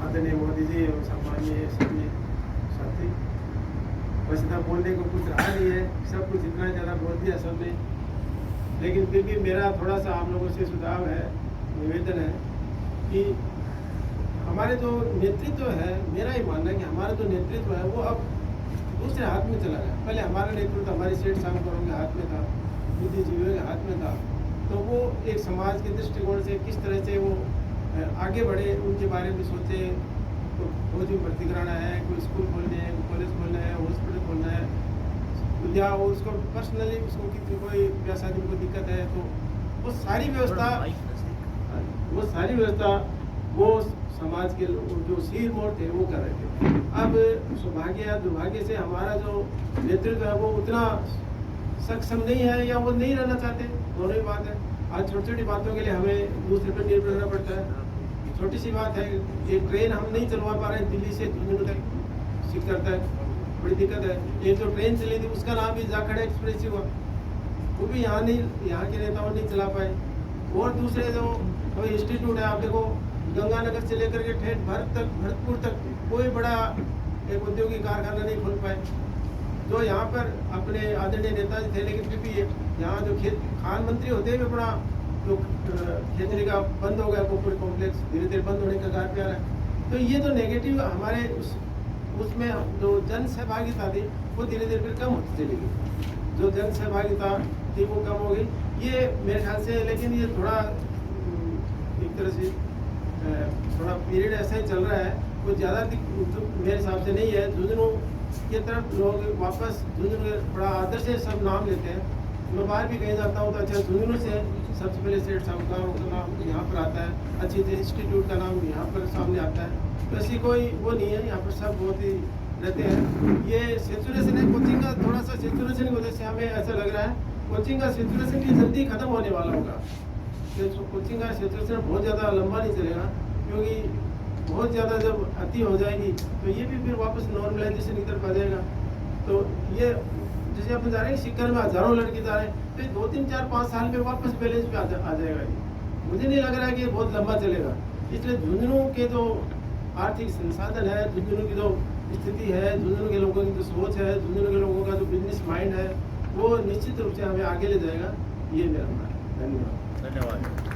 आदरणीय मोदी जी और सम्मानीय सभी साथी। वैसे तो बोलने को कुछ रहा नहीं है, सब कुछ इतना ज़्यादा बोल दिया सबने, लेकिन फिर भी मेरा थोड़ा सा आप लोगों से सुझाव है, निवेदन है कि हमारे जो नेतृत्व है, मेरा ही मानना है कि हमारा जो नेतृत्व है वो अब दूसरे हाथ में चला गया। पहले हमारा नेतृत्व हमारे सेठ साहब के हाथ में था, बुद्धिजीवियों के हाथ में था, तो वो एक समाज के दृष्टिकोण से किस तरह से वो आगे बढ़े, उनके बारे में सोचे। तो फौज में भर्ती कराना है, कोई स्कूल खोलने है, कॉलेज खोलना है, हॉस्पिटल खोलना है, या उसको पर्सनली उसको कोई ब्याह शादी में कोई दिक्कत है, तो वो सारी व्यवस्था वो समाज के जो सिर मोड़ थे वो कर रहे थे। अब सौभाग्य या दुर्भाग्य से हमारा जो नेतृत्व है वो उतना सक्षम नहीं है, या वो नहीं रहना चाहते, दोनों ही बात है। आज छोटी छोटी बातों के लिए हमें दूसरे पर निर्भर रहना पड़ता है। छोटी सी बात है, एक ट्रेन हम नहीं चलवा पा रहे हैं, दिल्ली से झुंझुनू तक शिफ्ट करता है, बड़ी दिक्कत है। एक जो ट्रेन चली थी उसका नाम भी जाखड़ एक्सप्रेस ही हुआ, वो भी यहाँ के नेताओं नहीं चला पाए। और दूसरे जो कोई इंस्टीट्यूट है, आप देखो गंगानगर से लेकर के ठेठ भरतपुर तक कोई बड़ा एक औद्योगिक कारखाना नहीं खोल पाए। जो यहाँ पर अपने आदरणीय नेताजी थे, लेकिन फिर भी यहाँ जो खान मंत्री होते हुए बड़ा जो खेतरी का बंद हो गया, कोपुर कॉम्प्लेक्स धीरे धीरे बंद होने का गार पे आ रहा है। तो ये जो नेगेटिव हमारे उसमें जो जन सहभागिता थी वो धीरे धीरे फिर कम होती चली गई। जो जन सहभागिता थी वो कम हो गई, ये मेरे ख्याल से। लेकिन ये थोड़ा एक तरह से थोड़ा पीरियड ऐसा ही चल रहा है, कुछ ज़्यादा मेरे हिसाब से नहीं है। झुंझुनू की तरफ लोग वापस झुंझुनू बड़ा आदर से सब नाम लेते हैं। मैं बाहर भी कहीं जाता हूँ तो अच्छा झुंझुनू से सबसे पहले सेठ साहब का नाम यहाँ पर आता है, अच्छी इंस्टीट्यूट का नाम यहाँ पर सामने आता है। तो ऐसी कोई वो नहीं है, यहाँ पर सब बहुत ही रहते हैं। ये सेचुरेशन है कोचिंग का, थोड़ा सा सेचुरेशन की वजह से हमें ऐसा लग रहा है कोचिंग का सेचुरेशन भी जल्दी खत्म होने वाला होगा। कोचिंग का सेचुरेशन बहुत ज़्यादा लंबा नहीं चलेगा, क्योंकि बहुत ज़्यादा जब अति हो जाएगी तो ये भी फिर वापस नॉर्मलाइजेशन की तरफ आ जाएगा। तो ये जैसे अपन जा रहे हैं सिक्कर में हज़ारों लड़के जा रहे हैं, तो 2, 3, 4, 5 साल में वापस बैलेंस पे आ जाएगा। ये मुझे नहीं लग रहा है कि बहुत लंबा चलेगा। इसलिए झुंझुनू के जो आर्थिक संसाधन है, झुंझुनू की जो स्थिति है, झुंझुनू के लोगों की जो सोच है, झुंझुनू के लोगों का जो बिजनेस माइंड है, वो निश्चित रूप से हमें आगे ले जाएगा। ये मेरा मानना है। धन्यवाद।